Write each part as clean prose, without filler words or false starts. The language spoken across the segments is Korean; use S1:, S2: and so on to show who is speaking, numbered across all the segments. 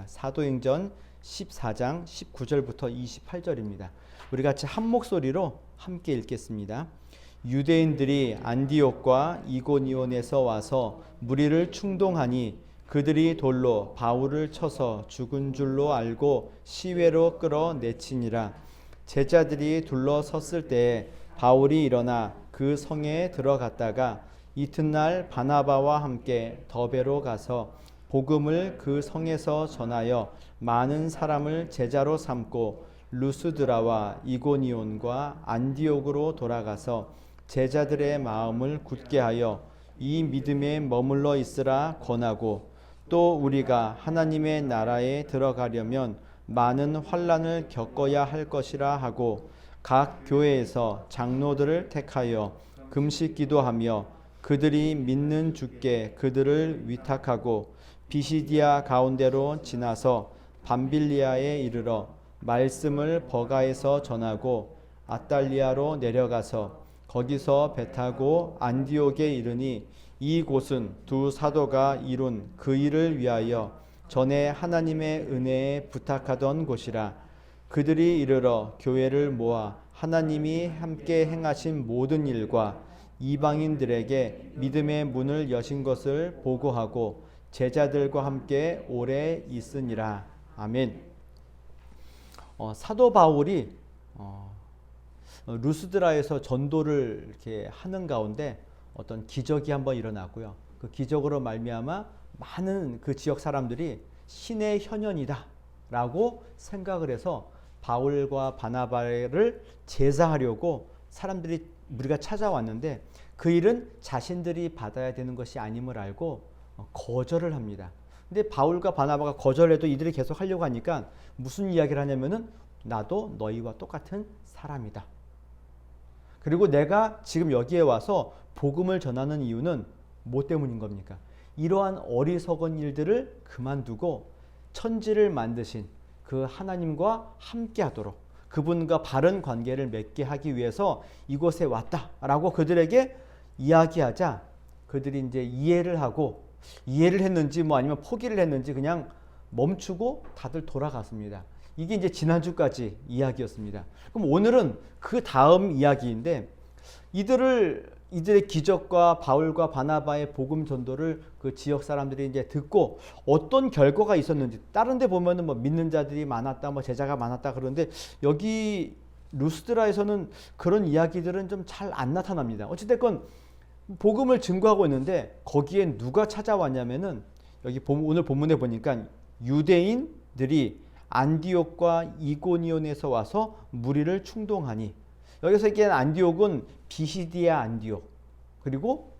S1: 사도행전 14장 19절부터 28절입니다. 우리 같이 한 목소리로 함께 읽겠습니다. 유대인들이 안디옥과 이고니온에서 와서 무리를 충동하니 그들이 돌로 바울을 쳐서 죽은 줄로 알고 시외로 끌어내치니라. 제자들이 둘러섰을 때에 바울이 일어나 그 성에 들어갔다가 이튿날 바나바와 함께 더베로 가서 복음을 그 성에서 전하여 많은 사람을 제자로 삼고 루스드라와 이고니온과 안디옥으로 돌아가서 제자들의 마음을 굳게 하여 이 믿음에 머물러 있으라 권하고, 또 우리가 하나님의 나라에 들어가려면 많은 환난을 겪어야 할 것이라 하고, 각 교회에서 장로들을 택하여 금식 기도하며 그들이 믿는 주께 그들을 위탁하고 비시디아 가운데로 지나서 밤빌리아에 이르러 말씀을 버가에서 전하고 아달리아로 내려가서 거기서 배 타고 안디옥에 이르니, 이곳은 두 사도가 이룬 그 일을 위하여 전에 하나님의 은혜에 부탁하던 곳이라. 그들이 이르러 교회를 모아 하나님이 함께 행하신 모든 일과 이방인들에게 믿음의 문을 여신 것을 보고하고 제자들과 함께 오래 있으니라. 아멘. 사도 바울이 루스드라에서 전도를 이렇게 하는 가운데 어떤 기적이 한번 일어났고요. 그 기적으로 말미암아 많은 그 지역 사람들이 신의 현현이다라고 생각을 해서 바울과 바나바를 제사하려고 사람들이 무리가 찾아왔는데, 그 일은 자신들이 받아야 되는 것이 아님을 알고 거절을 합니다. 근데 바울과 바나바가 거절해도 이들이 계속 하려고 하니까 무슨 이야기를 하냐면은, 나도 너희와 똑같은 사람이다. 그리고 내가 지금 여기에 와서 복음을 전하는 이유는 뭐 때문인 겁니까? 이러한 어리석은 일들을 그만두고 천지를 만드신 그 하나님과 함께 하도록, 그분과 바른 관계를 맺게 하기 위해서 이곳에 왔다라고 그들에게 이야기하자, 그들이 이제 이해를 했는지 뭐 아니면 포기를 했는지 그냥 멈추고 다들 돌아갔습니다. 이게 이제 지난주까지 이야기였습니다. 그럼 오늘은 그 다음 이야기인데, 이들의 기적과 바울과 바나바의 복음 전도를 그 지역 사람들이 이제 듣고 어떤 결과가 있었는지, 다른 데 보면은 뭐 믿는 자들이 많았다, 뭐 제자가 많았다 그러는데, 여기 루스드라에서는 그런 이야기들은 좀 잘 안 나타납니다. 어찌됐건 복음을 증거하고 있는데, 거기에 누가 찾아왔냐면은, 여기 오늘 본문에 보니까 유대인들이 안디옥과 이고니온에서 와서 무리를 충동하니, 여기서 얘기하는 안디옥은 비시디아 안디옥, 그리고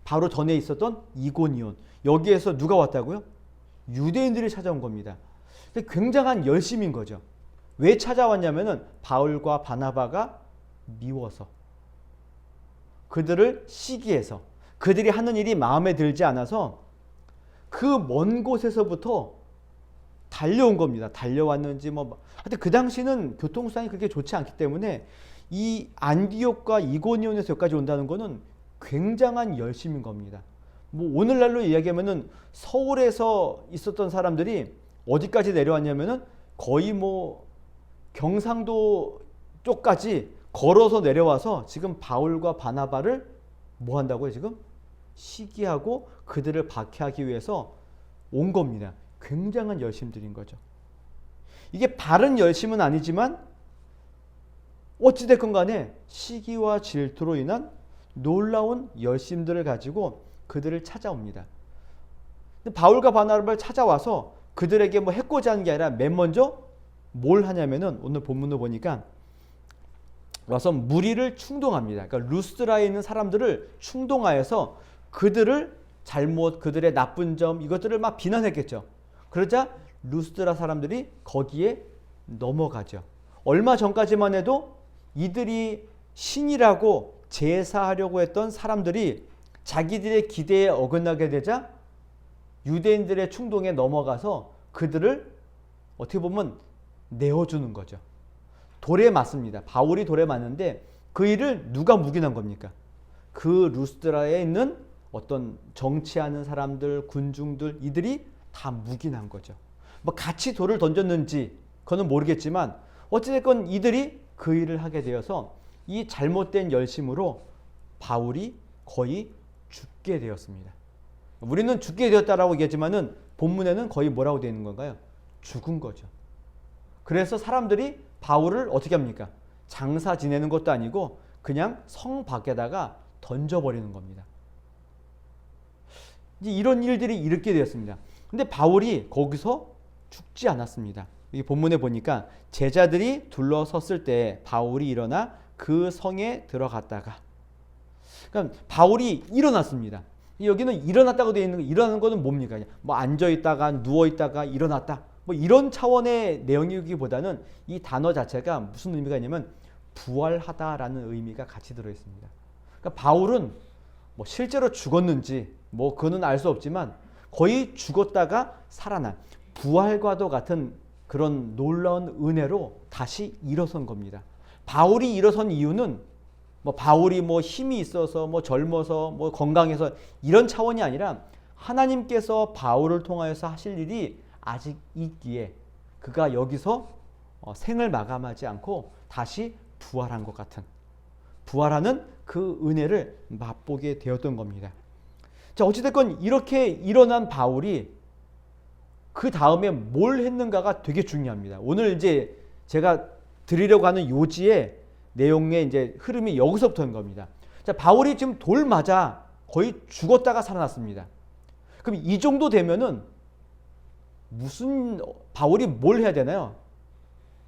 S1: 바로 전에 있었던 이고니온, 여기에서 누가 왔다고요? 유대인들이 찾아온 겁니다. 굉장한 열심인 거죠. 왜 찾아왔냐면은 바울과 바나바가 미워서, 그들을 시기해서, 그들이 하는 일이 마음에 들지 않아서 그 먼 곳에서부터 달려온 겁니다. 달려왔는지 하여튼 그 당시는 교통수단이 그렇게 좋지 않기 때문에 이 안디옥과 이고니온에서 여기까지 온다는 거는 굉장한 열심인 겁니다. 뭐 오늘날로 이야기하면은 서울에서 있었던 사람들이 어디까지 내려왔냐면은 거의 뭐 경상도 쪽까지 걸어서 내려와서 지금 바울과 바나바를 뭐 한다고요? 지금 시기하고 그들을 박해하기 위해서 온 겁니다. 굉장한 열심들인 거죠. 이게 바른 열심은 아니지만 어찌됐건 간에 시기와 질투로 인한 놀라운 열심들을 가지고 그들을 찾아옵니다. 바울과 바나바를 찾아와서 그들에게 뭐 해코지 하는 게 아니라 맨 먼저 뭘 하냐면은, 오늘 본문을 보니까 와서 무리를 충동합니다. 그러니까 루스드라에 있는 사람들을 충동하여서 그들을 그들의 나쁜 점, 이것들을 막 비난했겠죠. 그러자 루스드라 사람들이 거기에 넘어가죠. 얼마 전까지만 해도 이들이 신이라고 제사하려고 했던 사람들이 자기들의 기대에 어긋나게 되자 유대인들의 충동에 넘어가서 그들을 어떻게 보면 내어주는 거죠. 돌에 맞습니다. 바울이 돌에 맞는데 그 일을 누가 묵인한 겁니까? 그 루스드라에 있는 어떤 정치하는 사람들, 군중들, 이들이 다 묵인한 거죠. 뭐 같이 돌을 던졌는지 그거는 모르겠지만 어찌됐건 이들이 그 일을 하게 되어서 이 잘못된 열심으로 바울이 거의 죽게 되었습니다. 우리는 죽게 되었다라고 얘기하지만은 본문에는 거의 뭐라고 되어 있는 건가요? 죽은 거죠. 그래서 사람들이 바울을 어떻게 합니까? 장사 지내는 것도 아니고 그냥 성 밖에다가 던져버리는 겁니다. 이제 이런 일들이 일으키게 되었습니다. 근데 바울이 거기서 죽지 않았습니다. 이 본문에 보니까 제자들이 둘러섰을 때 바울이 일어나 그 성에 들어갔다가, 그러니까 바울이 일어났습니다. 여기는 일어났다고 되어 있는 거, 일어나는 것은 뭡니까? 뭐 앉아 있다가 누워 있다가 일어났다. 뭐 이런 차원의 내용이기보다는 이 단어 자체가 무슨 의미가 있냐면 부활하다라는 의미가 같이 들어 있습니다. 그러니까 바울은 뭐 실제로 죽었는지 뭐 그거는 알 수 없지만 거의 죽었다가 살아난 부활과도 같은 그런 놀라운 은혜로 다시 일어선 겁니다. 바울이 일어선 이유는 뭐 바울이 뭐 힘이 있어서 뭐 젊어서 뭐 건강해서 이런 차원이 아니라 하나님께서 바울을 통하여서 하실 일이 아직 있기에 그가 여기서 생을 마감하지 않고 다시 부활한 것 같은, 부활하는 그 은혜를 맛보게 되었던 겁니다. 자, 어찌됐건 이렇게 일어난 바울이 그 다음에 뭘 했는가가 되게 중요합니다. 오늘 이제 제가 드리려고 하는 요지의 내용의 이제 흐름이 여기서부터인 겁니다. 자, 바울이 지금 돌 맞아 거의 죽었다가 살아났습니다. 그럼 이 정도 되면은 무슨 바울이 뭘 해야 되나요?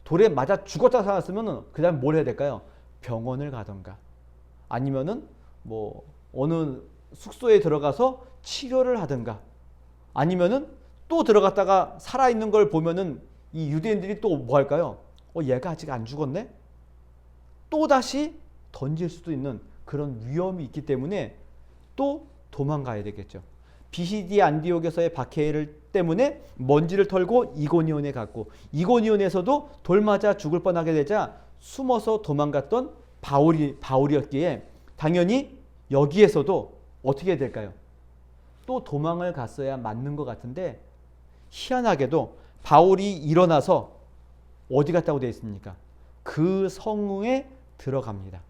S1: 돌에 맞아 죽었다가 살아났으면은 그다음에 뭘 해야 될까요? 병원을 가던가 아니면은 뭐 어느 숙소에 들어가서 치료를 하든가 아니면은 또 들어갔다가 살아있는 걸 보면은 이 유대인들이 또 뭐 할까요? 얘가 아직 안 죽었네? 또 다시 던질 수도 있는 그런 위험이 있기 때문에 또 도망가야 되겠죠. 비시디 안디옥에서의 박해를 때문에 먼지를 털고 이고니온에 갔고 이고니온에서도 돌 맞아 죽을 뻔하게 되자 숨어서 도망갔던 바울이었기에 당연히 여기에서도 어떻게 해야 될까요? 또 도망을 갔어야 맞는 것 같은데 희한하게도 바울이 일어나서 어디 갔다고 되어 있습니까? 그 성에 들어갑니다.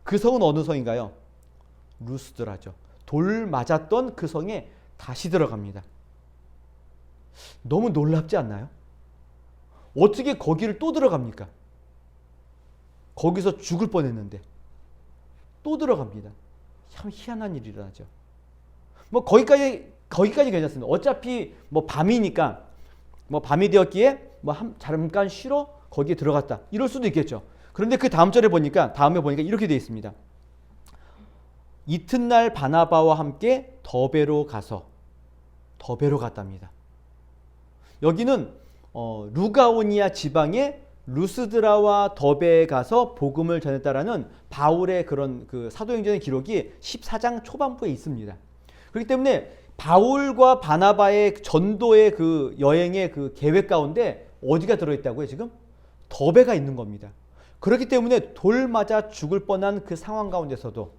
S1: 그 성은 어느 성인가요? 루스드라죠. 돌 맞았던 그 성에 다시 들어갑니다. 너무 놀랍지 않나요? 어떻게 거기를 또 들어갑니까? 거기서 죽을 뻔했는데 또 들어갑니다. 참 희한한 일이 일어나죠. 뭐 거기까지 괜찮습니다. 어차피 뭐 밤이니까 뭐 밤이 되었기에 뭐 잠깐 쉬러 거기에 들어갔다. 이럴 수도 있겠죠. 그런데 그 다음에 보니까 이렇게 되어 있습니다. 이튿날 바나바와 함께 더베로 갔답니다. 여기는 루가오니아 지방의 루스드라와 더베에 가서 복음을 전했다라는 바울의 그런 그 사도행전의 기록이 14장 초반부에 있습니다. 그렇기 때문에 바울과 바나바의 전도의 그 여행의 그 계획 가운데 어디가 들어있다고요? 지금 더베가 있는 겁니다. 그렇기 때문에 돌 맞아 죽을 뻔한 그 상황 가운데서도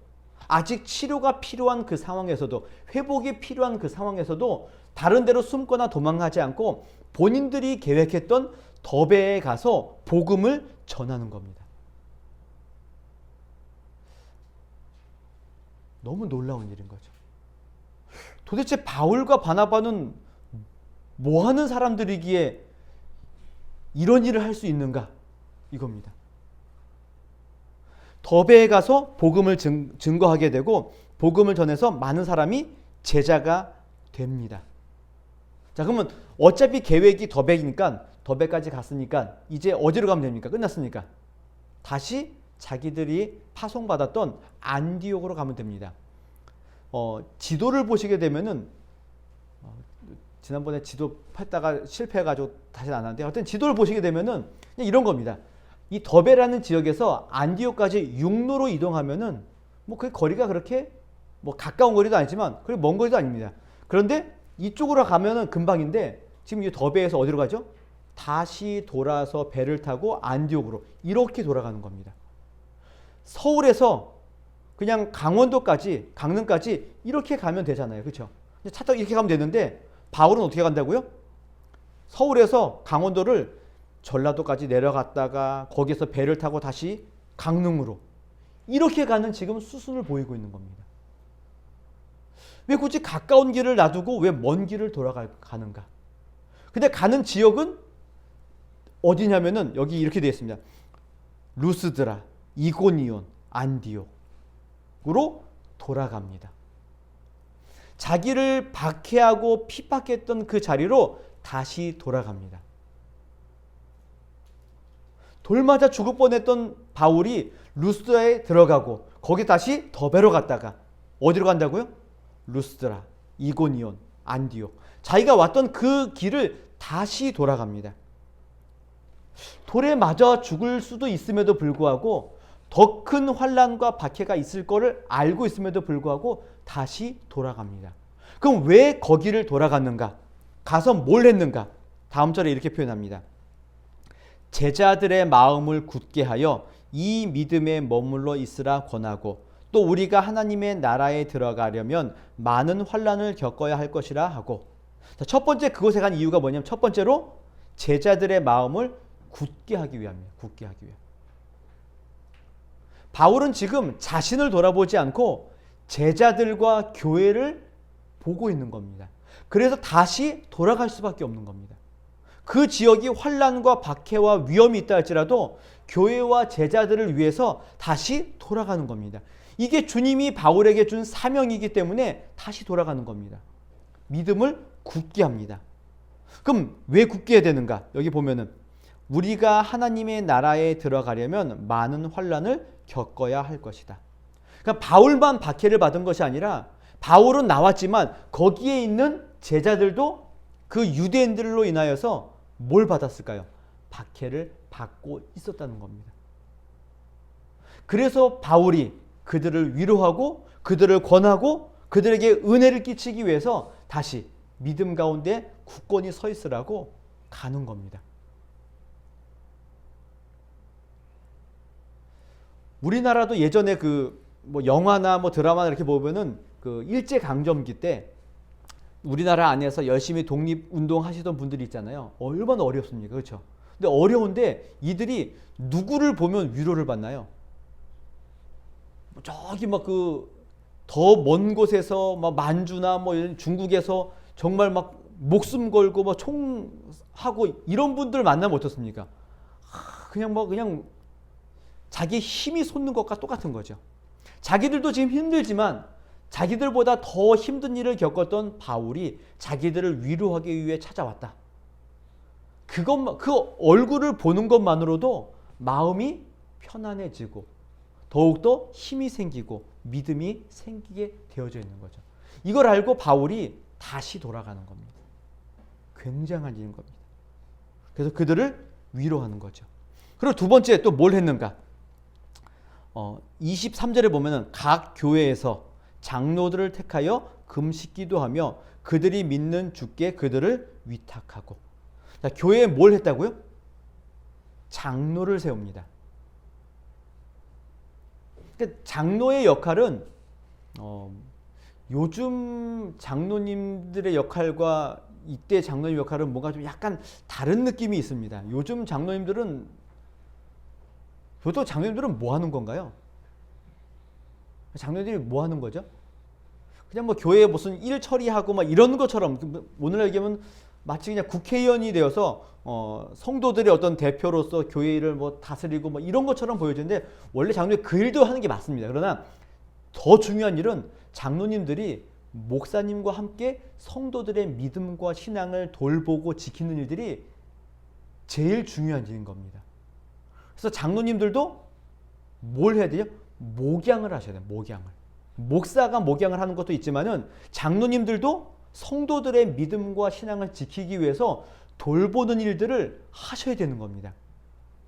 S1: 아직 치료가 필요한 그 상황에서도 회복이 필요한 그 상황에서도 다른 데로 숨거나 도망가지 않고 본인들이 계획했던 더베에 가서 복음을 전하는 겁니다. 너무 놀라운 일인 거죠. 도대체 바울과 바나바는 뭐 하는 사람들이기에 이런 일을 할 수 있는가? 이겁니다. 더베에 가서 복음을 증거하게 되고 복음을 전해서 많은 사람이 제자가 됩니다. 자, 그러면 어차피 계획이 더베니까 더베까지 갔으니까 이제 어디로 가면 됩니까? 끝났으니까 다시 자기들이 파송받았던 안디옥으로 가면 됩니다. 지도를 보시게 되면은 지난번에 지도 팠다가 실패해가지고 다시 안 하는데 하여튼 지도를 보시게 되면은 이런 겁니다. 이 더베라는 지역에서 안디옥까지 육로로 이동하면은 뭐 그 거리가 그렇게 뭐 가까운 거리도 아니지만 그리고 먼 거리도 아닙니다. 그런데 이쪽으로 가면은 금방인데 지금 이 더베에서 어디로 가죠? 다시 돌아서 배를 타고 안디옥으로 이렇게 돌아가는 겁니다. 서울에서 그냥 강원도까지 강릉까지 이렇게 가면 되잖아요. 그렇죠? 차 타고 이렇게 가면 되는데 바울은 어떻게 간다고요? 서울에서 강원도를 전라도까지 내려갔다가 거기서 배를 타고 다시 강릉으로 이렇게 가는 지금 수순을 보이고 있는 겁니다. 왜 굳이 가까운 길을 놔두고 왜 먼 길을 돌아가는가? 근데 가는 지역은 어디냐면은 여기 이렇게 되어 있습니다. 루스드라, 이고니온, 안디옥으로 돌아갑니다. 자기를 박해하고 핍박했던 그 자리로 다시 돌아갑니다. 돌 맞아 죽을 뻔했던 바울이 루스드라에 들어가고 거기 다시 더베로 갔다가 어디로 간다고요? 루스드라, 이고니온, 안디옥. 자기가 왔던 그 길을 다시 돌아갑니다. 돌에 맞아 죽을 수도 있음에도 불구하고 더 큰 환난과 박해가 있을 거를 알고 있음에도 불구하고 다시 돌아갑니다. 그럼 왜 거기를 돌아갔는가? 가서 뭘 했는가? 다음 절에 이렇게 표현합니다. 제자들의 마음을 굳게 하여 이 믿음에 머물러 있으라 권하고 또 우리가 하나님의 나라에 들어가려면 많은 환난을 겪어야 할 것이라 하고. 첫 번째 그곳에 간 이유가 뭐냐면 첫 번째로 제자들의 마음을 굳게 하기 위함이에요. 굳게 하기 위함. 바울은 지금 자신을 돌아보지 않고 제자들과 교회를 보고 있는 겁니다. 그래서 다시 돌아갈 수밖에 없는 겁니다. 그 지역이 환난과 박해와 위험이 있다 할지라도 교회와 제자들을 위해서 다시 돌아가는 겁니다. 이게 주님이 바울에게 준 사명이기 때문에 다시 돌아가는 겁니다. 믿음을 굳게 합니다. 그럼 왜 굳게 해야 되는가? 여기 보면은 우리가 하나님의 나라에 들어가려면 많은 환난을 겪어야 할 것이다. 그러니까 바울만 박해를 받은 것이 아니라 바울은 나왔지만 거기에 있는 제자들도 그 유대인들로 인하여서 뭘 받았을까요? 박해를 받고 있었다는 겁니다. 그래서 바울이 그들을 위로하고 그들을 권하고 그들에게 은혜를 끼치기 위해서 다시 믿음 가운데 굳건히 서 있으라고 가는 겁니다. 우리나라도 예전에 뭐 영화나 뭐 드라마나 이렇게 보면은 그 일제 강점기 때 우리나라 안에서 열심히 독립 운동 하시던 분들이 있잖아요. 얼마나 어렵습니까? 그렇죠? 근데 어려운데 이들이 누구를 보면 위로를 받나요? 저기 막 더 먼 곳에서 막 만주나 뭐 중국에서 정말 막 목숨 걸고 막 총하고 이런 분들 만나면 어떻습니까? 그냥 자기 힘이 솟는 것과 똑같은 거죠. 자기들도 지금 힘들지만 자기들보다 더 힘든 일을 겪었던 바울이 자기들을 위로하기 위해 찾아왔다. 그 얼굴을 보는 것만으로도 마음이 편안해지고 더욱더 힘이 생기고 믿음이 생기게 되어져 있는 거죠. 이걸 알고 바울이 다시 돌아가는 겁니다. 굉장한 일인 겁니다. 그래서 그들을 위로하는 거죠. 그리고 두 번째 또 뭘 했는가? 23절에 보면은 각 교회에서 장로들을 택하여 금식기도 하며 그들이 믿는 주께 그들을 위탁하고. 자, 교회에 뭘 했다고요? 장로를 세웁니다. 그러니까 장로의 역할은 요즘 장로님들의 역할과 이때 장로님 역할은 뭔가 좀 약간 다른 느낌이 있습니다. 요즘 장로님들은 보통 장로님들은 뭐 하는 건가요? 장로님들이 뭐 하는 거죠? 그냥 뭐 교회에 무슨 일 처리하고 막 이런 것처럼 오늘날 얘기하면 마치 그냥 국회의원이 되어서 성도들의 어떤 대표로서 교회를 뭐 다스리고 뭐 이런 것처럼 보여지는데 원래 장로님 그 일도 하는 게 맞습니다. 그러나 더 중요한 일은 장로님들이 목사님과 함께 성도들의 믿음과 신앙을 돌보고 지키는 일들이 제일 중요한 일인 겁니다. 그래서 장로님들도 뭘 해야 돼요? 목양을 하셔야 돼요. 목양을. 목사가 목양을 하는 것도 있지만은 장로님들도 성도들의 믿음과 신앙을 지키기 위해서 돌보는 일들을 하셔야 되는 겁니다.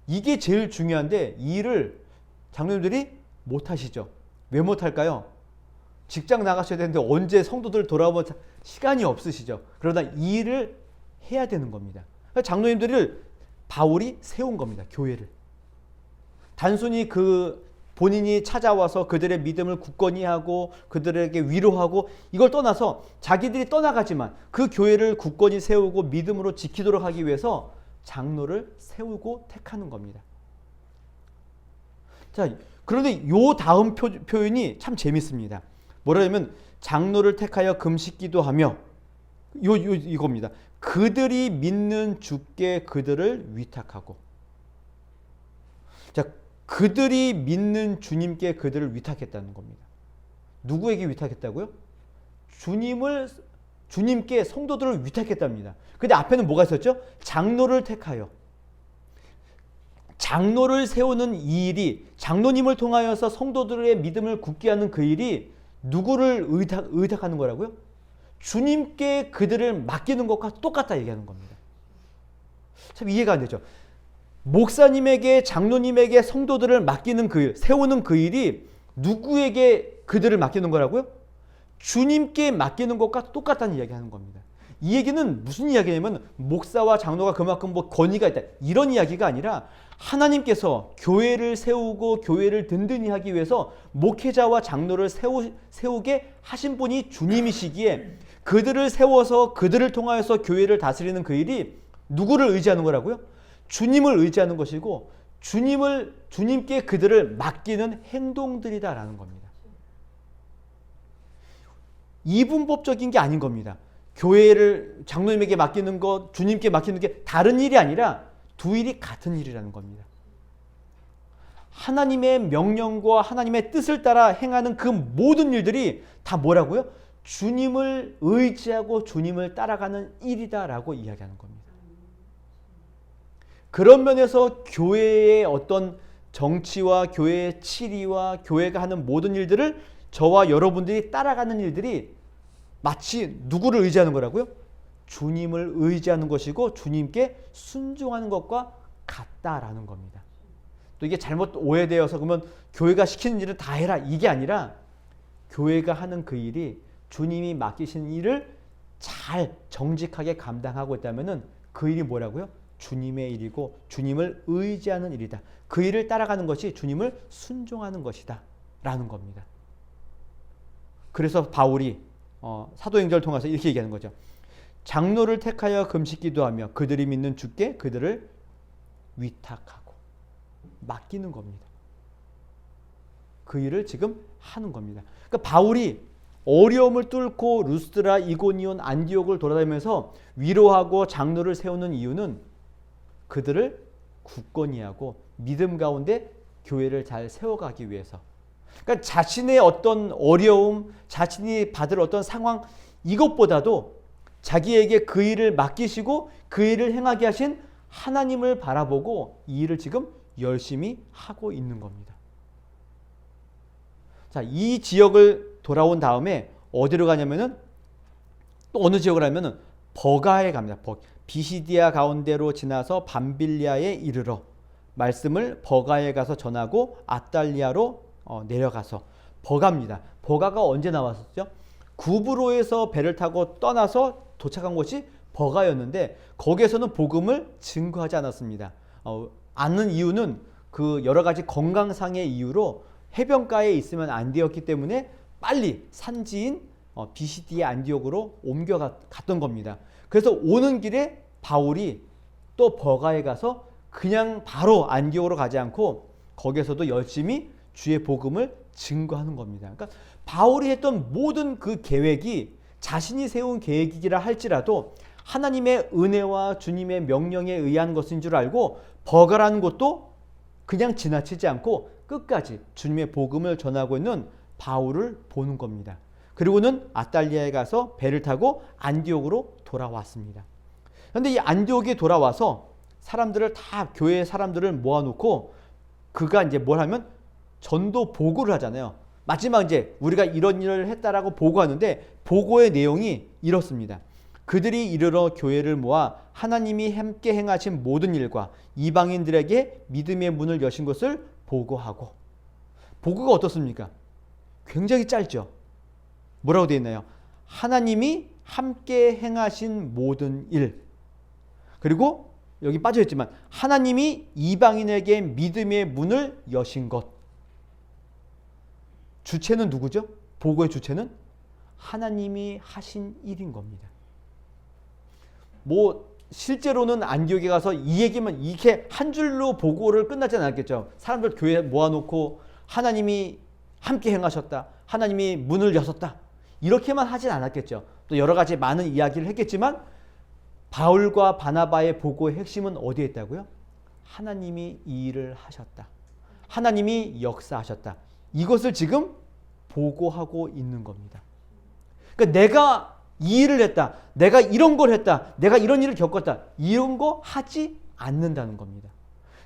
S1: 이게 제일 중요한데 이 일을 장로님들이 못 하시죠. 왜 못 할까요? 직장 나가셔야 되는데 언제 성도들 돌아볼 시간이 없으시죠. 그러다 이 일을 해야 되는 겁니다. 장로님들을 바울이 세운 겁니다. 교회를. 단순히 그 본인이 찾아와서 그들의 믿음을 굳건히 하고 그들에게 위로하고 이걸 떠나서 자기들이 떠나가지만 그 교회를 굳건히 세우고 믿음으로 지키도록 하기 위해서 장로를 세우고 택하는 겁니다. 자, 그런데 요 다음 표현이 참 재밌습니다. 뭐라냐면 장로를 택하여 금식기도 하며 이겁니다. 그들이 믿는 주께 그들을 위탁하고. 자, 그들이 믿는 주님께 그들을 위탁했다는 겁니다. 누구에게 위탁했다고요? 주님께 성도들을 위탁했답니다. 근데 앞에는 뭐가 있었죠? 장로를 택하여. 장로를 세우는 이 일이, 장로님을 통하여서 성도들의 믿음을 굳게 하는 그 일이 누구를 의탁하는 거라고요? 주님께 그들을 맡기는 것과 똑같다 얘기하는 겁니다. 참 이해가 안 되죠. 목사님에게, 장로님에게 성도들을 맡기는 그 일, 세우는 그 일이 누구에게 그들을 맡기는 거라고요? 주님께 맡기는 것과 똑같다는 이야기하는 겁니다. 이 얘기는 무슨 이야기냐면 목사와 장로가 그만큼 뭐 권위가 있다 이런 이야기가 아니라 하나님께서 교회를 세우고 교회를 든든히 하기 위해서 목회자와 장로를 세우게 하신 분이 주님이시기에 그들을 세워서 그들을 통하여서 교회를 다스리는 그 일이 누구를 의지하는 거라고요? 주님을 의지하는 것이고 주님께 그들을 맡기는 행동들이다라는 겁니다. 이분법적인 게 아닌 겁니다. 교회를 장로님에게 맡기는 것, 주님께 맡기는 게 다른 일이 아니라 두 일이 같은 일이라는 겁니다. 하나님의 명령과 하나님의 뜻을 따라 행하는 그 모든 일들이 다 뭐라고요? 주님을 의지하고 주님을 따라가는 일이다라고 이야기하는 겁니다. 그런 면에서 교회의 어떤 정치와 교회의 치리와 교회가 하는 모든 일들을 저와 여러분들이 따라가는 일들이 마치 누구를 의지하는 거라고요? 주님을 의지하는 것이고 주님께 순종하는 것과 같다라는 겁니다. 또 이게 잘못 오해되어서 그러면 교회가 시키는 일을 다 해라 이게 아니라 교회가 하는 그 일이 주님이 맡기신 일을 잘 정직하게 감당하고 있다면은 그 일이 뭐라고요? 주님의 일이고 주님을 의지하는 일이다. 그 일을 따라가는 것이 주님을 순종하는 것이다 라는 겁니다. 그래서 바울이 사도행전을 통해서 이렇게 얘기하는 거죠. 장로를 택하여 금식기도 하며 그들이 믿는 주께 그들을 위탁하고 맡기는 겁니다. 그 일을 지금 하는 겁니다. 그러니까 바울이 어려움을 뚫고 루스드라, 이고니온, 안디옥을 돌아다니면서 위로하고 장로를 세우는 이유는 그들을 굳건히 하고 믿음 가운데 교회를 잘 세워가기 위해서. 그러니까 자신의 어떤 어려움, 자신이 받을 어떤 상황 이것보다도 자기에게 그 일을 맡기시고 그 일을 행하게 하신 하나님을 바라보고 이 일을 지금 열심히 하고 있는 겁니다. 자, 이 지역을 돌아온 다음에 어디로 가냐면은 또 어느 지역을 하면은 버가에 갑니다. 비시디아 가운데로 지나서 밤빌리아에 이르러 말씀을 버가에 가서 전하고 아달리아로 내려가서 버가입니다. 버가가 언제 나왔었죠? 구브로에서 배를 타고 떠나서 도착한 곳이 버가였는데 거기에서는 복음을 증거하지 않았습니다. 않는 이유는 그 여러 가지 건강상의 이유로 해변가에 있으면 안 되었기 때문에 빨리 산지인 비시디아 안디옥으로 옮겨갔던 겁니다. 그래서 오는 길에 바울이 또 버가에 가서 그냥 바로 안디옥으로 가지 않고 거기에서도 열심히 주의 복음을 증거하는 겁니다. 그러니까 바울이 했던 모든 그 계획이 자신이 세운 계획이라 할지라도 하나님의 은혜와 주님의 명령에 의한 것인 줄 알고 버가라는 곳도 그냥 지나치지 않고 끝까지 주님의 복음을 전하고 있는 바울을 보는 겁니다. 그리고는 아달리아에 가서 배를 타고 안디옥으로 돌아왔습니다. 그런데 이 안디옥에 돌아와서 사람들을 다 교회의 사람들을 모아놓고 그가 이제 뭘 하면 전도 보고를 하잖아요. 마지막 이제 우리가 이런 일을 했다라고 보고하는데 보고의 내용이 이렇습니다. 그들이 이르러 교회를 모아 하나님이 함께 행하신 모든 일과 이방인들에게 믿음의 문을 여신 것을 보고하고. 보고가 어떻습니까? 굉장히 짧죠. 뭐라고 되어 있나요? 하나님이 함께 행하신 모든 일. 그리고 여기 빠져있지만 하나님이 이방인에게 믿음의 문을 여신 것. 주체는 누구죠? 보고의 주체는 하나님이 하신 일인 겁니다. 뭐 실제로는 안디옥에 가서 이 얘기만 이렇게 한 줄로 보고를 끝나지 않았겠죠. 사람들 교회에 모아놓고 하나님이 함께 행하셨다, 하나님이 문을 여셨다, 이렇게만 하진 않았겠죠. 또 여러 가지 많은 이야기를 했겠지만 바울과 바나바의 보고의 핵심은 어디에 있다고요? 하나님이 이 일을 하셨다, 하나님이 역사하셨다, 이것을 지금 보고하고 있는 겁니다. 그러니까 내가 이 일을 했다, 내가 이런 걸 했다, 내가 이런 일을 겪었다, 이런 거 하지 않는다는 겁니다.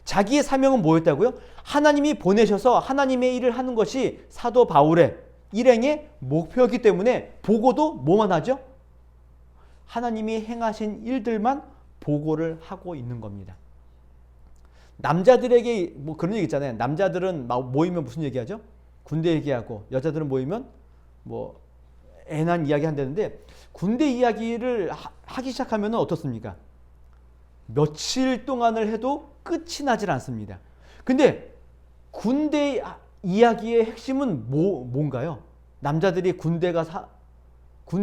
S1: 자기의 사명은 뭐였다고요? 하나님이 보내셔서 하나님의 일을 하는 것이 사도 바울의 일행의 목표이기 때문에 보고도 뭐만 하죠? 하나님이 행하신 일들만 보고를 하고 있는 겁니다. 남자들에게 뭐 그런 얘기 있잖아요. 남자들은 모이면 무슨 얘기하죠? 군대 얘기하고, 여자들은 모이면 뭐 애난 이야기 한다는데, 군대 이야기를 하기 시작하면 어떻습니까? 며칠 동안을 해도 끝이 나질 않습니다. 근데 군대 이야기의 핵심은 뭔가요? 남자들이 군대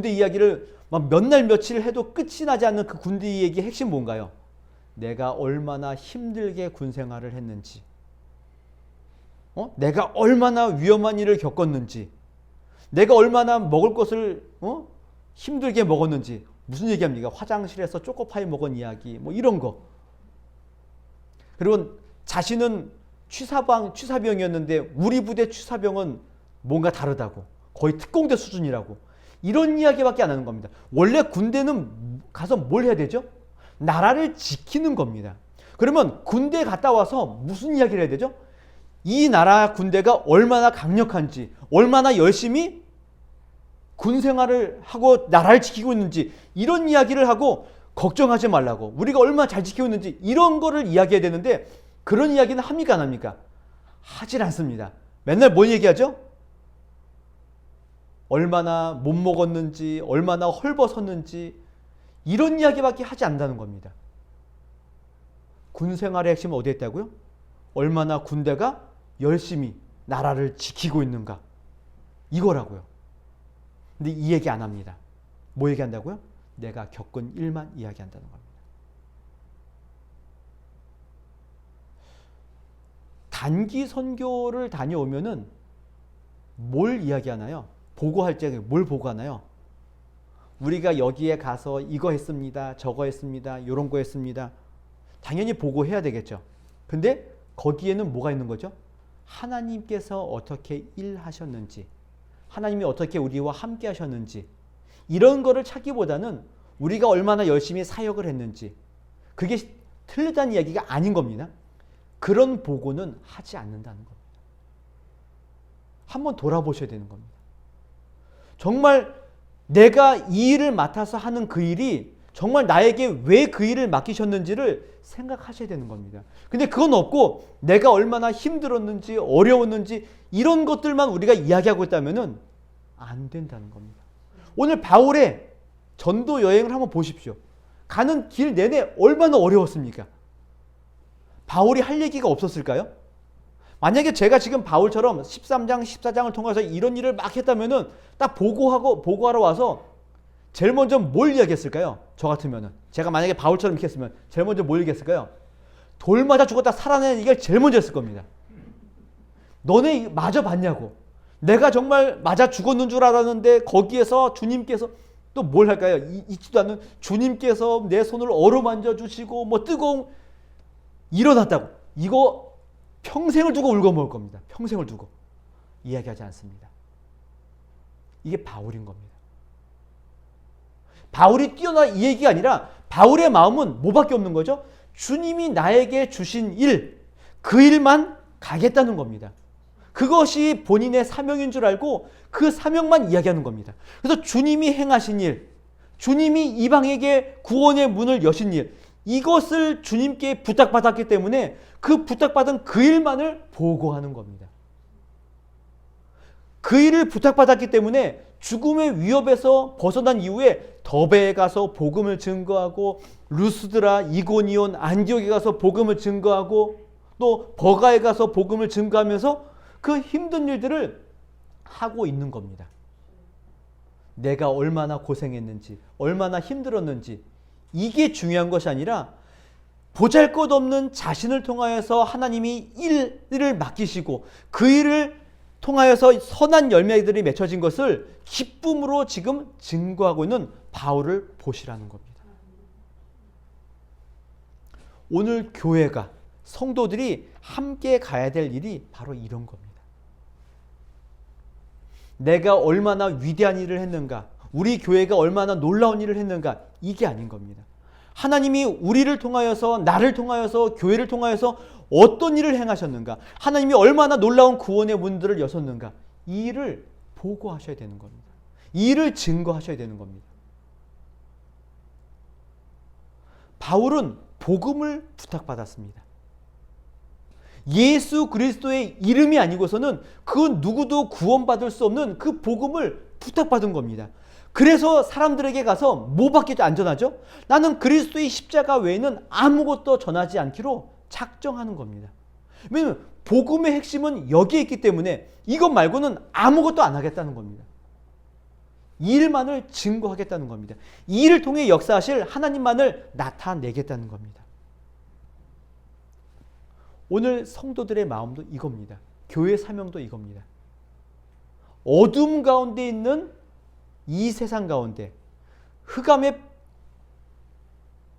S1: 이야기를 막 몇 날 며칠 해도 끝이 나지 않는 그 군대 이야기의 핵심 뭔가요? 내가 얼마나 힘들게 군 생활을 했는지, 내가 얼마나 위험한 일을 겪었는지, 내가 얼마나 먹을 것을 힘들게 먹었는지. 무슨 얘기합니까? 화장실에서 초코파이 먹은 이야기, 뭐 이런 거. 그리고 자신은 취사병이었는데 우리 부대 취사병은 뭔가 다르다고, 거의 특공대 수준이라고, 이런 이야기밖에 안 하는 겁니다. 원래 군대는 가서 뭘 해야 되죠? 나라를 지키는 겁니다. 그러면 군대에 갔다 와서 무슨 이야기를 해야 되죠? 이 나라 군대가 얼마나 강력한지, 얼마나 열심히 군 생활을 하고 나라를 지키고 있는지, 이런 이야기를 하고, 걱정하지 말라고, 우리가 얼마나 잘 지키고 있는지, 이런 거를 이야기해야 되는데, 그런 이야기는 합니까 안 합니까? 하질 않습니다. 맨날 뭔 얘기하죠? 얼마나 못 먹었는지, 얼마나 헐벗었는지, 이런 이야기밖에 하지 않는다는 겁니다. 군 생활의 핵심은 어디에 있다고요? 얼마나 군대가 열심히 나라를 지키고 있는가, 이거라고요. 근데 이 얘기 안 합니다. 뭐 얘기한다고요? 내가 겪은 일만 이야기한다는 겁니다. 단기 선교를 다녀오면은 뭘 이야기하나요? 보고할 때 뭘 보고하나요? 우리가 여기에 가서 이거 했습니다, 저거 했습니다, 이런 거 했습니다. 당연히 보고해야 되겠죠. 근데 거기에는 뭐가 있는 거죠? 하나님께서 어떻게 일하셨는지, 하나님이 어떻게 우리와 함께 하셨는지, 이런 거를 찾기보다는 우리가 얼마나 열심히 사역을 했는지, 그게 틀리다는 이야기가 아닌 겁니다. 그런 보고는 하지 않는다는 겁니다. 한번 돌아보셔야 되는 겁니다. 정말 내가 이 일을 맡아서 하는 그 일이 정말 나에게 왜 그 일을 맡기셨는지를 생각하셔야 되는 겁니다. 근데 그건 없고 내가 얼마나 힘들었는지 어려웠는지 이런 것들만 우리가 이야기하고 있다면 안 된다는 겁니다. 오늘 바울의 전도 여행을 한번 보십시오. 가는 길 내내 얼마나 어려웠습니까? 바울이 할 얘기가 없었을까요? 만약에 제가 지금 바울처럼 13장, 14장을 통해서 이런 일을 막 했다면은 딱 보고하러 와서 제일 먼저 뭘 이야기했을까요? 저 같으면은. 제가 만약에 바울처럼 이렇게 했으면 제일 먼저 뭘 얘기했을까요? 돌 맞아 죽었다 살아낸 얘기를 제일 먼저 했을 겁니다. 너네 맞아 봤냐고. 내가 정말 맞아 죽었는 줄 알았는데 거기에서 주님께서 또 뭘 할까요? 잊지도 않는 주님께서 내 손을 어루만져 주시고 뭐 뜨거운 일어났다고. 이거 평생을 두고 울고 먹을 겁니다. 평생을 두고. 이야기하지 않습니다. 이게 바울인 겁니다. 바울이 뛰어나 이 얘기가 아니라 바울의 마음은 뭐밖에 없는 거죠? 주님이 나에게 주신 일, 그 일만 가겠다는 겁니다. 그것이 본인의 사명인 줄 알고 그 사명만 이야기하는 겁니다. 그래서 주님이 행하신 일, 주님이 이방에게 구원의 문을 여신 일, 이것을 주님께 부탁받았기 때문에 그 부탁받은 그 일만을 보고하는 겁니다. 그 일을 부탁받았기 때문에 죽음의 위협에서 벗어난 이후에 더베에 가서 복음을 증거하고 루스드라, 이고니온, 안디옥에 가서 복음을 증거하고 또 버가에 가서 복음을 증거하면서 그 힘든 일들을 하고 있는 겁니다. 내가 얼마나 고생했는지, 얼마나 힘들었는지, 이게 중요한 것이 아니라 보잘것없는 자신을 통하여서 하나님이 일을 맡기시고 그 일을 통하여서 선한 열매들이 맺혀진 것을 기쁨으로 지금 증거하고 있는 바울을 보시라는 겁니다. 오늘 교회가, 성도들이 함께 가야 될 일이 바로 이런 겁니다. 내가 얼마나 위대한 일을 했는가, 우리 교회가 얼마나 놀라운 일을 했는가, 이게 아닌 겁니다. 하나님이 우리를 통하여서, 나를 통하여서, 교회를 통하여서 어떤 일을 행하셨는가, 하나님이 얼마나 놀라운 구원의 문들을 여셨는가, 이 일을 보고하셔야 되는 겁니다. 이 일을 증거하셔야 되는 겁니다. 바울은 복음을 부탁받았습니다. 예수 그리스도의 이름이 아니고서는 그 누구도 구원받을 수 없는 그 복음을 부탁받은 겁니다. 그래서 사람들에게 가서 뭐 받기 안전하죠? 나는 그리스도의 십자가 외에는 아무것도 전하지 않기로 작정하는 겁니다. 왜냐하면 복음의 핵심은 여기에 있기 때문에 이것 말고는 아무것도 안 하겠다는 겁니다. 이 일만을 증거하겠다는 겁니다. 이 일을 통해 역사하실 하나님만을 나타내겠다는 겁니다. 오늘 성도들의 마음도 이겁니다. 교회 사명도 이겁니다. 어둠 가운데 있는 이 세상 가운데, 흑암에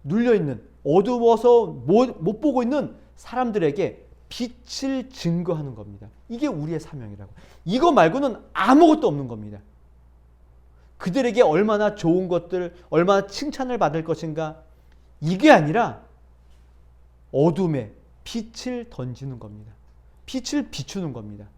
S1: 눌려있는, 어두워서 못 보고 있는 사람들에게 빛을 증거하는 겁니다. 이게 우리의 사명이라고. 이거 말고는 아무것도 없는 겁니다. 그들에게 얼마나 좋은 것들, 얼마나 칭찬을 받을 것인가, 이게 아니라 어둠에 빛을 던지는 겁니다. 빛을 비추는 겁니다.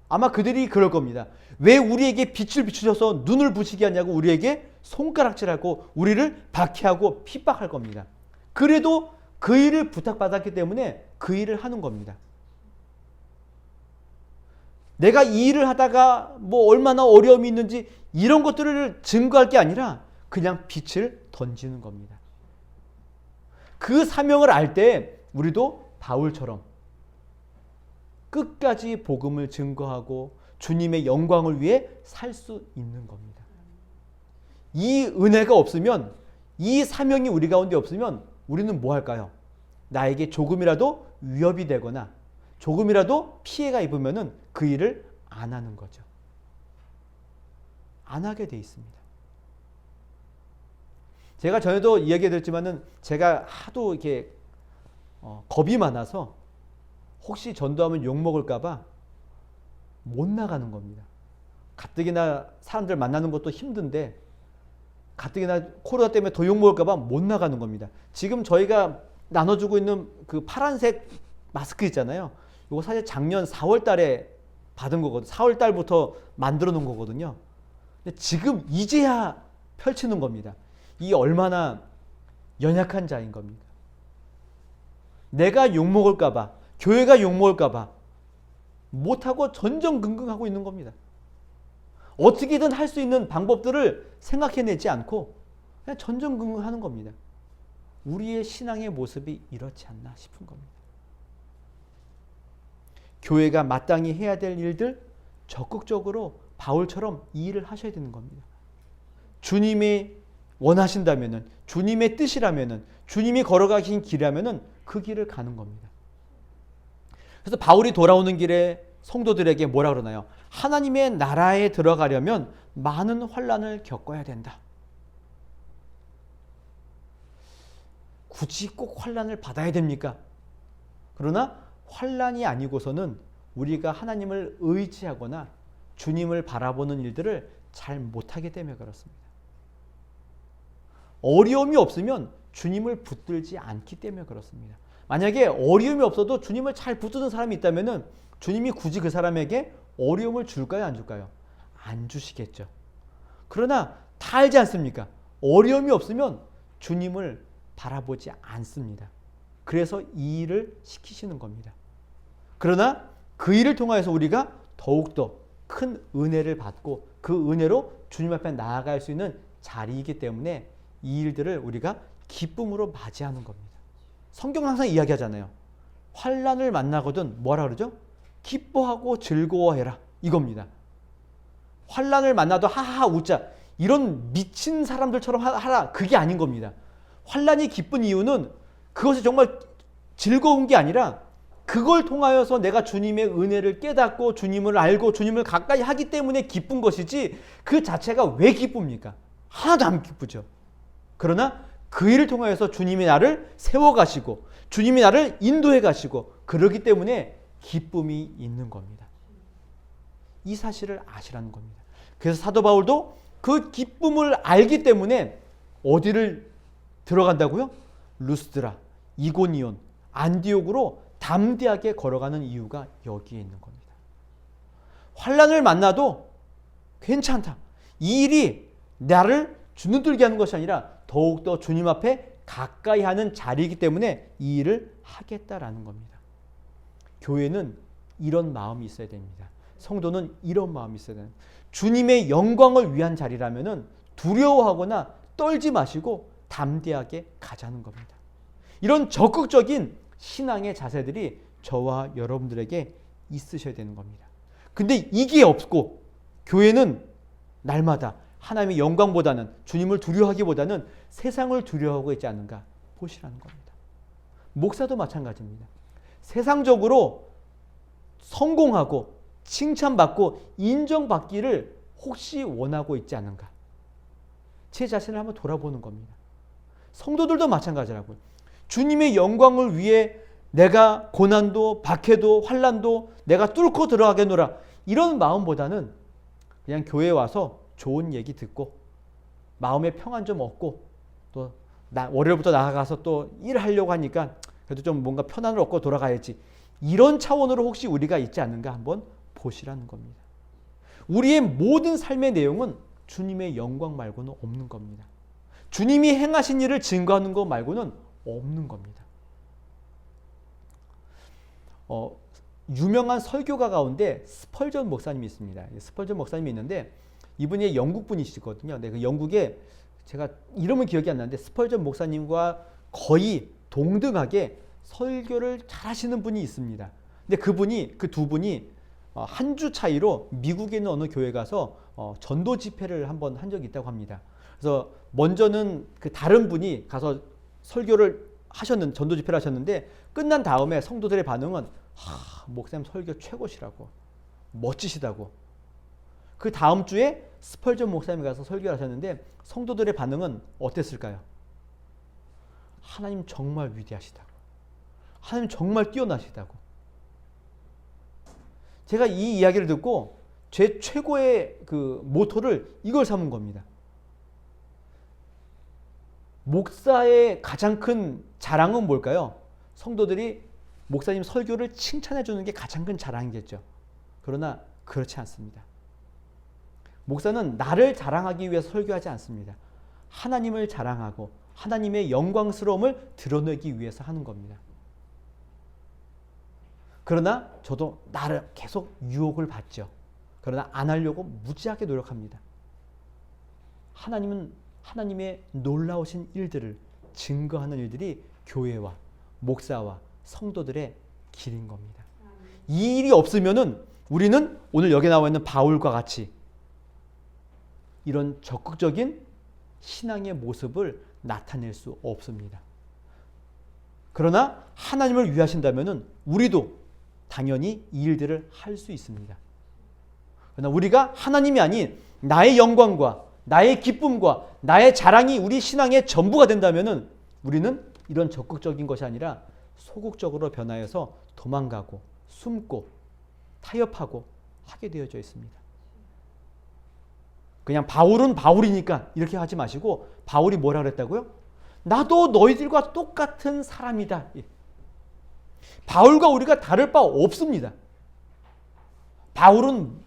S1: 아마 그들이 그럴 겁니다. 왜 우리에게 빛을 비추셔서 눈을 부시게 하냐고 우리에게 손가락질하고 우리를 박해하고 핍박할 겁니다. 그래도 그 일을 부탁받았기 때문에 그 일을 하는 겁니다. 내가 이 일을 하다가 뭐 얼마나 어려움이 있는지 이런 것들을 증거할 게 아니라 그냥 빛을 던지는 겁니다. 그 사명을 알 때 우리도 바울처럼 끝까지 복음을 증거하고 주님의 영광을 위해 살 수 있는 겁니다. 이 은혜가 없으면, 이 사명이 우리 가운데 없으면 우리는 뭐 할까요? 나에게 조금이라도 위협이 되거나 조금이라도 피해가 입으면 그 일을 안 하는 거죠. 안 하게 돼 있습니다. 제가 전에도 이야기 드렸지만은 제가 하도 이렇게 겁이 많아서 혹시 전도하면 욕먹을까봐 못 나가는 겁니다. 가뜩이나 사람들 만나는 것도 힘든데 가뜩이나 코로나 때문에 더 욕먹을까봐 못 나가는 겁니다. 지금 저희가 나눠주고 있는 그 파란색 마스크 있잖아요. 이거 사실 작년 4월 달에 받은 거거든요. 4월 달부터 만들어 놓은 거거든요. 근데 지금 이제야 펼치는 겁니다. 이 얼마나 연약한 자인 겁니까? 내가 욕먹을까봐, 교회가 욕먹을까봐 못하고 전전긍긍하고 있는 겁니다. 어떻게든 할 수 있는 방법들을 생각해내지 않고 그냥 전전긍긍하는 겁니다. 우리의 신앙의 모습이 이렇지 않나 싶은 겁니다. 교회가 마땅히 해야 될 일들 적극적으로 바울처럼 이 일을 하셔야 되는 겁니다. 주님이 원하신다면은, 주님의 뜻이라면은, 주님이 걸어가신 길이라면은 그 길을 가는 겁니다. 그래서 바울이 돌아오는 길에 성도들에게 뭐라 그러나요? 하나님의 나라에 들어가려면 많은 환난을 겪어야 된다. 굳이 꼭 환난을 받아야 됩니까? 그러나 환난이 아니고서는 우리가 하나님을 의지하거나 주님을 바라보는 일들을 잘 못하기 때문에 그렇습니다. 어려움이 없으면 주님을 붙들지 않기 때문에 그렇습니다. 만약에 어려움이 없어도 주님을 잘 붙드는 사람이 있다면 주님이 굳이 그 사람에게 어려움을 줄까요? 안 줄까요? 안 주시겠죠. 그러나 다 알지 않습니까? 어려움이 없으면 주님을 바라보지 않습니다. 그래서 이 일을 시키시는 겁니다. 그러나 그 일을 통해서 우리가 더욱더 큰 은혜를 받고 그 은혜로 주님 앞에 나아갈 수 있는 자리이기 때문에 이 일들을 우리가 기쁨으로 맞이하는 겁니다. 성경은 항상 이야기하잖아요. 환난을 만나거든 뭐라 그러죠? 기뻐하고 즐거워해라. 이겁니다. 환난을 만나도 하하하 웃자. 이런 미친 사람들처럼 하라. 그게 아닌 겁니다. 환난이 기쁜 이유는 그것이 정말 즐거운 게 아니라 그걸 통하여서 내가 주님의 은혜를 깨닫고 주님을 알고 주님을 가까이 하기 때문에 기쁜 것이지 그 자체가 왜 기쁩니까? 하나도 안 기쁘죠. 그러나 그 일을 통하여서 주님이 나를 세워가시고 주님이 나를 인도해 가시고 그러기 때문에 기쁨이 있는 겁니다. 이 사실을 아시라는 겁니다. 그래서 사도 바울도 그 기쁨을 알기 때문에 어디를 들어간다고요? 루스드라, 이고니온, 안디옥으로 담대하게 걸어가는 이유가 여기에 있는 겁니다. 환난을 만나도 괜찮다. 이 일이 나를 주눅들게 하는 것이 아니라 더욱더 주님 앞에 가까이 하는 자리이기 때문에 이 일을 하겠다라는 겁니다. 교회는 이런 마음이 있어야 됩니다. 성도는 이런 마음이 있어야 됩니다. 주님의 영광을 위한 자리라면 두려워하거나 떨지 마시고 담대하게 가자는 겁니다. 이런 적극적인 신앙의 자세들이 저와 여러분들에게 있으셔야 되는 겁니다. 근데 이게 없고 교회는 날마다 하나님의 영광보다는 주님을 두려워하기보다는 세상을 두려워하고 있지 않은가 보시라는 겁니다. 목사도 마찬가지입니다. 세상적으로 성공하고 칭찬받고 인정받기를 혹시 원하고 있지 않은가? 제 자신을 한번 돌아보는 겁니다. 성도들도 마찬가지라고요. 주님의 영광을 위해 내가 고난도 박해도 환난도 내가 뚫고 들어가겠노라 이런 마음보다는 그냥 교회에 와서 좋은 얘기 듣고 마음의 평안 좀 얻고 또 월요일부터 나가서 또 일하려고 하니까 그래도 좀 뭔가 편안을 얻고 돌아가야지 이런 차원으로 혹시 우리가 있지 않는가 한번 보시라는 겁니다. 우리의 모든 삶의 내용은 주님의 영광 말고는 없는 겁니다. 주님이 행하신 일을 증거하는 것 말고는 없는 겁니다. 유명한 설교가 가운데 스펄전 목사님이 있습니다. 스펄전 목사님이 있는데 이분이 영국 분이시거든요. 네, 그 영국에 제가 이름은 기억이 안 나는데 스펄전 목사님과 거의 동등하게 설교를 잘하시는 분이 있습니다. 근데 그 두 분이 한 주 차이로 미국에 있는 어느 교회 가서 전도 집회를 한번 한 적이 있다고 합니다. 그래서 먼저는 그 다른 분이 가서 설교를 전도 집회를 하셨는데 끝난 다음에 성도들의 반응은 목사님 설교 최고시라고 멋지시다고. 그 다음 주에 스펄전 목사님이 가서 설교를 하셨는데 성도들의 반응은 어땠을까요? 하나님 정말 위대하시다고. 하나님 정말 뛰어나시다고. 제가 이 이야기를 듣고 제 최고의 그 모토를 이걸 삼은 겁니다. 목사의 가장 큰 자랑은 뭘까요? 성도들이 목사님 설교를 칭찬해 주는 게 가장 큰 자랑이겠죠. 그러나 그렇지 않습니다. 목사는 나를 자랑하기 위해서 설교하지 않습니다. 하나님을 자랑하고 하나님의 영광스러움을 드러내기 위해서 하는 겁니다. 그러나 저도 나를 계속 유혹을 받죠. 그러나 안 하려고 무지하게 노력합니다. 하나님은 하나님의 놀라우신 일들을 증거하는 일들이 교회와 목사와 성도들의 길인 겁니다. 이 일이 없으면은 우리는 오늘 여기 나와 있는 바울과 같이 이런 적극적인 신앙의 모습을 나타낼 수 없습니다. 그러나 하나님을 위하신다면은 우리도 당연히 이 일들을 할 수 있습니다. 그러나 우리가 하나님이 아닌 나의 영광과 나의 기쁨과 나의 자랑이 우리 신앙의 전부가 된다면은 우리는 이런 적극적인 것이 아니라 소극적으로 변하여서 도망가고 숨고 타협하고 하게 되어져 있습니다. 그냥 바울은 바울이니까 이렇게 하지 마시고 바울이 뭐라 그랬다고요? 나도 너희들과 똑같은 사람이다. 바울과 우리가 다를 바 없습니다. 바울은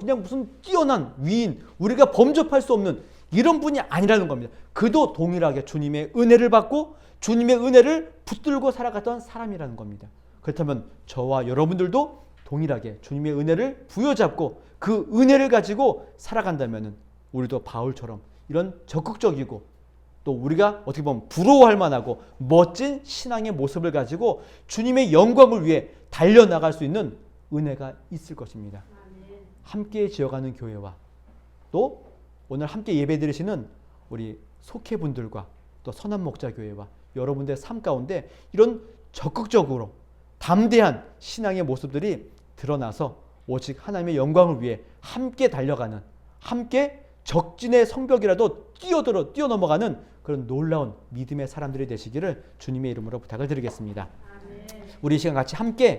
S1: 그냥 무슨 뛰어난 위인, 우리가 범접할 수 없는 이런 분이 아니라는 겁니다. 그도 동일하게 주님의 은혜를 받고 주님의 은혜를 붙들고 살아갔던 사람이라는 겁니다. 그렇다면 저와 여러분들도 동일하게 주님의 은혜를 부여잡고 그 은혜를 가지고 살아간다면 우리도 바울처럼 이런 적극적이고 또 우리가 어떻게 보면 부러워할 만하고 멋진 신앙의 모습을 가지고 주님의 영광을 위해 달려나갈 수 있는 은혜가 있을 것입니다. 함께 지어가는 교회와 또 오늘 함께 예배 드리시는 우리 속회분들과 또 선한목자교회와 여러분들의 삶 가운데 이런 적극적으로 담대한 신앙의 모습들이 드러나서 오직 하나님의 영광을 위해 함께 달려가는, 함께 적진의 성벽이라도 뛰어넘어가는 그런 놀라운 믿음의 사람들이 되시기를 주님의 이름으로 부탁을 드리겠습니다. 우리 이 시간 같이 함께